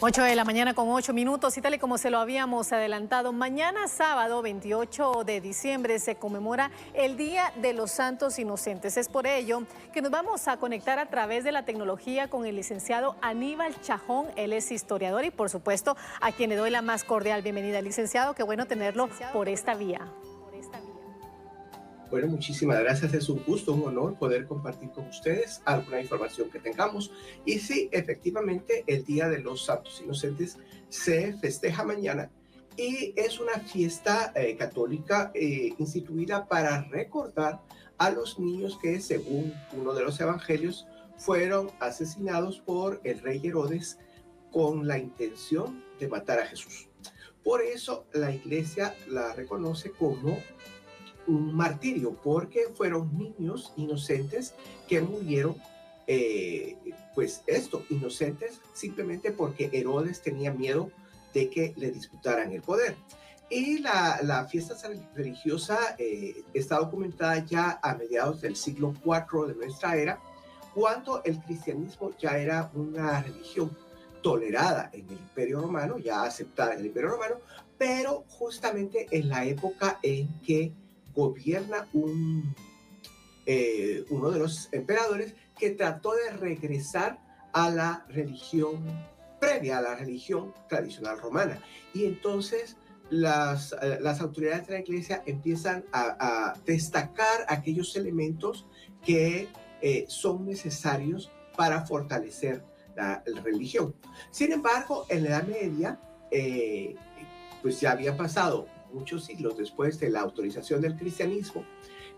8 de la mañana con 8 minutos y tal y como se lo habíamos adelantado, mañana sábado 28 de diciembre se conmemora el Día de los Santos Inocentes. Es por ello que nos vamos a conectar a través de la tecnología con el licenciado Aníbal Chajón. Él es historiador y por supuesto a quien le doy la más cordial bienvenida. Licenciado, qué bueno tenerlo por esta vía. Bueno, muchísimas gracias. Es un gusto, un honor poder compartir con ustedes alguna información que tengamos. Y sí, efectivamente, el Día de los Santos Inocentes se festeja mañana y es una fiesta católica instituida para recordar a los niños que, según uno de los evangelios, fueron asesinados por el rey Herodes con la intención de matar a Jesús. Por eso la iglesia la reconoce como un martirio, porque fueron niños inocentes que murieron, inocentes simplemente porque Herodes tenía miedo de que le disputaran el poder. Y la fiesta religiosa está documentada ya a mediados del siglo IV de nuestra era, cuando el cristianismo ya era una religión tolerada en el Imperio Romano, ya aceptada en el Imperio Romano, pero justamente en la época en que gobierna uno de los emperadores que trató de regresar a la religión previa, a la religión tradicional romana. Y entonces las autoridades de la iglesia empiezan a destacar aquellos elementos que son necesarios para fortalecer la religión. Sin embargo, en la Edad Media, pues ya había pasado muchos siglos después de la autorización del cristianismo,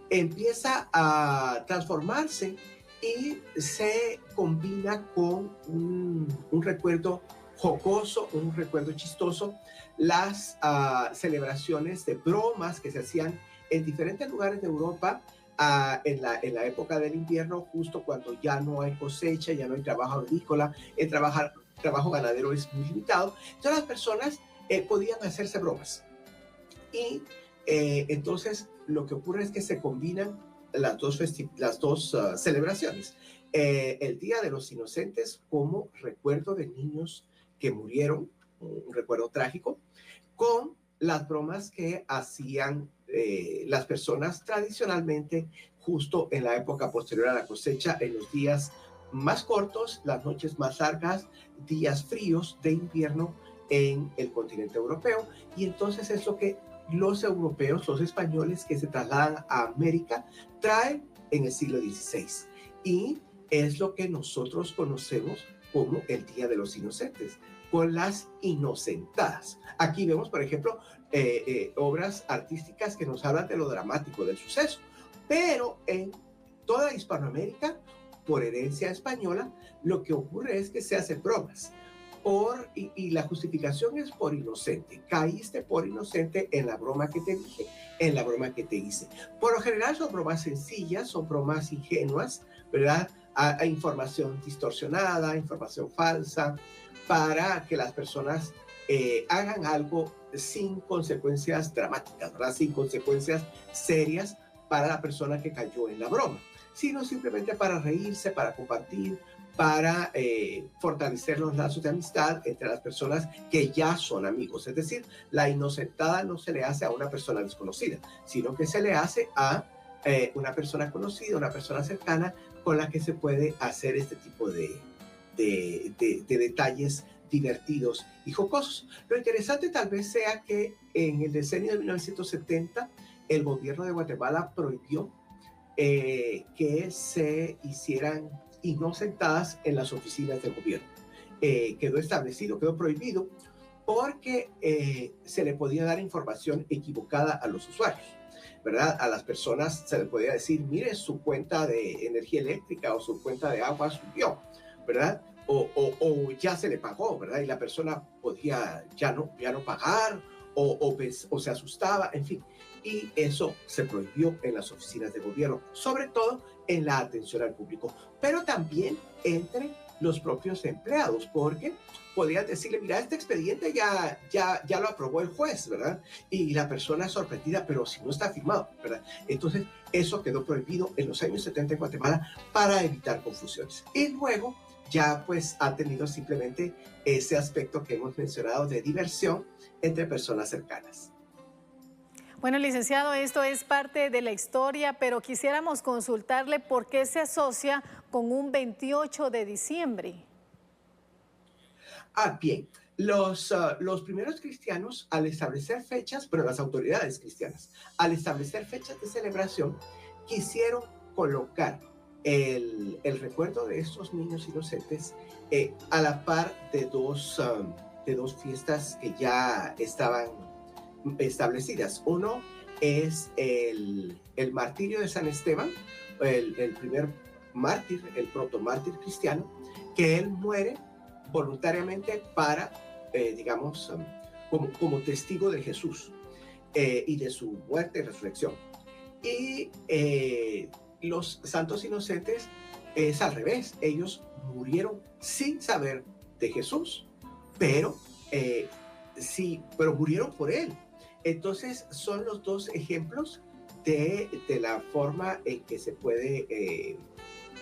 empieza a transformarse y se combina con un recuerdo jocoso, un recuerdo chistoso, las celebraciones de bromas que se hacían en diferentes lugares de Europa en la época del invierno, justo cuando ya no hay cosecha, ya no hay trabajo agrícola, el trabajo ganadero es muy limitado. Entonces las personas podían hacerse bromas. Y entonces lo que ocurre es que se combinan las dos celebraciones. El Día de los Inocentes como recuerdo de niños que murieron, un recuerdo trágico, con las bromas que hacían las personas tradicionalmente justo en la época posterior a la cosecha, en los días más cortos, las noches más largas, días fríos de invierno en el continente europeo. Y entonces es lo que los europeos, los españoles que se trasladan a América, traen en el siglo XVI. Y es lo que nosotros conocemos como el Día de los Inocentes, con las inocentadas. Aquí vemos, por ejemplo, obras artísticas que nos hablan de lo dramático del suceso. Pero en toda Hispanoamérica, por herencia española, lo que ocurre es que se hacen bromas. Y la justificación es por inocente. Caíste por inocente en la broma que te dije, en la broma que te hice. Por lo general son bromas sencillas, son bromas ingenuas, ¿verdad? A información distorsionada, información falsa, para que las personas hagan algo sin consecuencias dramáticas, ¿verdad? Sin consecuencias serias para la persona que cayó en la broma, sino simplemente para reírse, para compartir, para fortalecer los lazos de amistad entre las personas que ya son amigos. Es decir, la inocentada no se le hace a una persona desconocida, sino que se le hace a una persona conocida, una persona cercana con la que se puede hacer este tipo de detalles divertidos y jocosos. Lo interesante tal vez sea que en el decenio de 1970 el gobierno de Guatemala prohibió que se hicieran inocentadas en las oficinas del gobierno. Quedó establecido, quedó prohibido, porque se le podía dar información equivocada a los usuarios, ¿verdad? A las personas se les podía decir, mire, su cuenta de energía eléctrica o su cuenta de agua subió, ¿verdad? O ya se le pagó, ¿verdad? Y la persona podía ya no pagar o se asustaba, en fin. Y eso se prohibió en las oficinas de gobierno, sobre todo en la atención al público, pero también entre los propios empleados, porque podías decirle, mira, este expediente ya lo aprobó el juez, ¿verdad? Y la persona es sorprendida, pero si no está firmado, ¿verdad? Entonces, eso quedó prohibido en los años 70 en Guatemala para evitar confusiones. Y luego ya pues ha tenido simplemente ese aspecto que hemos mencionado de diversión entre personas cercanas. Bueno, licenciado, esto es parte de la historia, pero quisiéramos consultarle por qué se asocia con un 28 de diciembre. Bien, los primeros cristianos al establecer fechas, pero las autoridades cristianas, al establecer fechas de celebración, quisieron colocar el recuerdo de estos niños inocentes a la par de dos fiestas que ya estaban establecidas. Uno es el martirio de San Esteban, el primer mártir, el protomártir cristiano, que él muere voluntariamente para, digamos, como testigo de Jesús y de su muerte y resurrección. Y los santos inocentes es al revés, ellos murieron sin saber de Jesús, pero sí, pero murieron por él. Entonces son los dos ejemplos de la forma en que se puede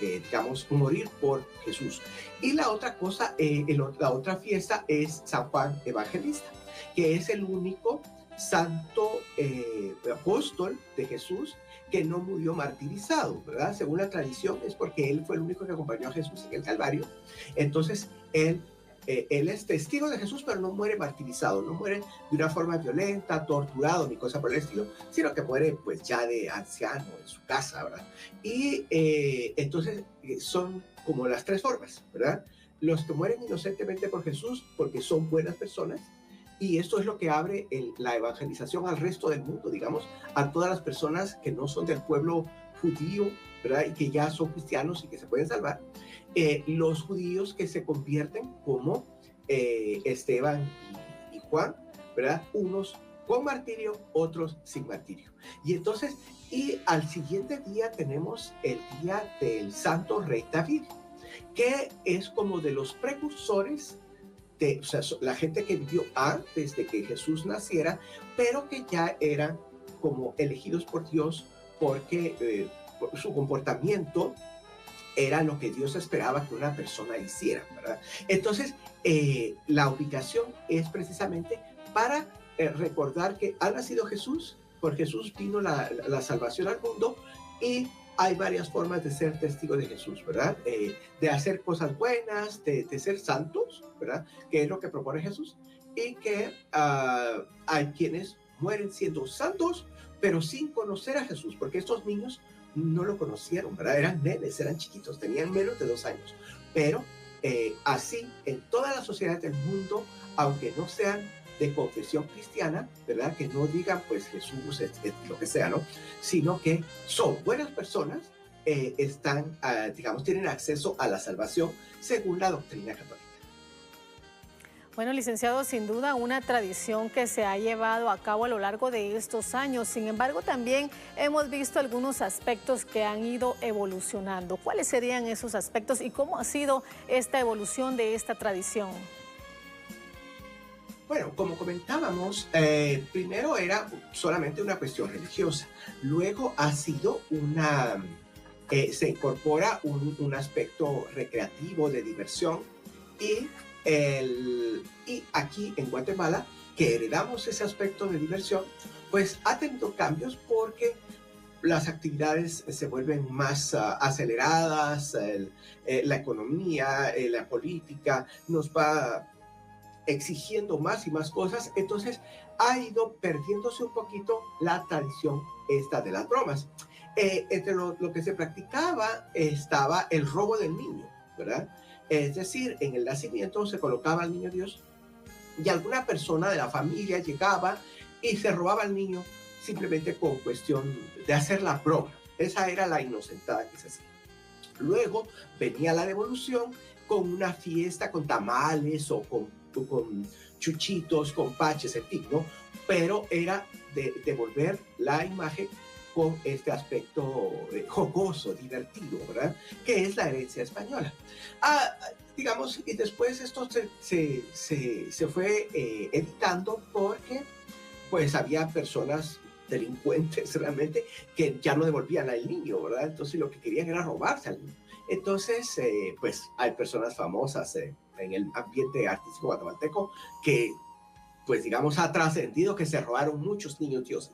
digamos, morir por Jesús. Y la otra cosa, la otra fiesta es San Juan Evangelista, que es el único santo apóstol de Jesús que no murió martirizado, ¿verdad? Según la tradición es porque él fue el único que acompañó a Jesús en el Calvario. Entonces, él es testigo de Jesús, pero no muere martirizado, no muere de una forma violenta, torturado, ni cosa por el estilo, sino que muere pues ya de anciano en su casa, ¿verdad? Y entonces son como las tres formas, ¿verdad? Los que mueren inocentemente por Jesús porque son buenas personas, y esto es lo que abre la evangelización al resto del mundo, digamos, a todas las personas que no son del pueblo judío, ¿verdad? Y que ya son cristianos y que se pueden salvar. Los judíos que se convierten como Esteban y Juan, ¿verdad? Unos con martirio, otros sin martirio. Y entonces, y al siguiente día tenemos el día del Santo Rey David, que es como de los precursores o sea, la gente que vivió antes de que Jesús naciera, pero que ya eran como elegidos por Dios porque por su comportamiento era lo que Dios esperaba que una persona hiciera, ¿verdad? Entonces, la ubicación es precisamente para recordar que ha nacido Jesús, por Jesús vino la salvación al mundo, y hay varias formas de ser testigo de Jesús, ¿verdad? De hacer cosas buenas, de ser santos, ¿verdad? Que es lo que propone Jesús, y que hay quienes mueren siendo santos, pero sin conocer a Jesús, porque estos niños no lo conocieron, ¿verdad? Eran nenes, eran chiquitos, tenían menos de 2 años, pero así en todas las sociedades del mundo, aunque no sean de confesión cristiana, ¿verdad? Que no digan, pues, Jesús es lo que sea, ¿no? Sino que son buenas personas, están, digamos, tienen acceso a la salvación según la doctrina católica. Bueno, licenciado, sin duda una tradición que se ha llevado a cabo a lo largo de estos años. Sin embargo, también hemos visto algunos aspectos que han ido evolucionando. ¿Cuáles serían esos aspectos y cómo ha sido esta evolución de esta tradición? Bueno, como comentábamos, primero era solamente una cuestión religiosa, luego ha sido se incorpora un aspecto recreativo de diversión, y aquí en Guatemala, que heredamos ese aspecto de diversión, pues ha tenido cambios porque las actividades se vuelven más aceleradas, la economía, la política nos va exigiendo más y más cosas, entonces ha ido perdiéndose un poquito la tradición esta de las bromas. Entre lo que se practicaba estaba el robo del niño, ¿verdad? Es decir, en el nacimiento se colocaba al niño Dios y alguna persona de la familia llegaba y se robaba al niño simplemente con cuestión de hacer la broma. Esa era la inocentada que se hacía. Luego venía la devolución con una fiesta con tamales o con chuchitos, con paches, en fin, ¿no? Pero era de devolver la imagen con este aspecto jocoso, divertido, ¿verdad? Que es la herencia española. Digamos, y después esto se fue editando porque pues había personas delincuentes realmente que ya no devolvían al niño, ¿verdad? Entonces lo que querían era robarse al niño. Entonces, pues hay personas famosas en el ambiente artístico guatemalteco que, pues digamos, ha trascendido que se robaron muchos niños dioses.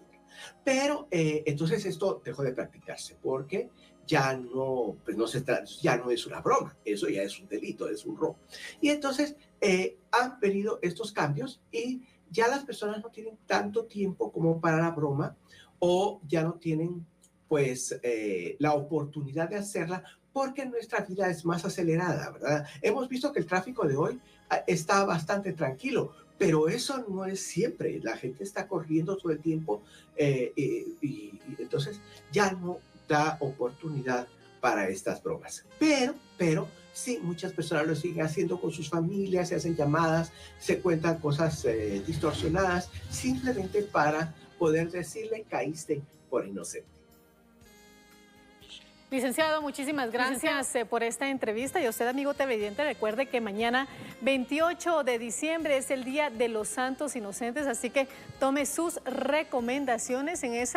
Pero entonces esto dejó de practicarse porque ya no, pues no se ya no es una broma, eso ya es un delito, es un robo. Y entonces han venido estos cambios y ya las personas no tienen tanto tiempo como para la broma o ya no tienen pues la oportunidad de hacerla porque nuestra vida es más acelerada, ¿verdad? Hemos visto que el tráfico de hoy está bastante tranquilo, pero eso no es siempre. La gente está corriendo todo el tiempo y entonces ya no da oportunidad para estas bromas. Pero sí, muchas personas lo siguen haciendo con sus familias, se hacen llamadas, se cuentan cosas distorsionadas, simplemente para poder decirle caíste por inocente. Licenciado, muchísimas gracias por esta entrevista. Y a usted, amigo televidente, recuerde que mañana, 28 de diciembre, es el Día de los Santos Inocentes, así que tome sus recomendaciones en esa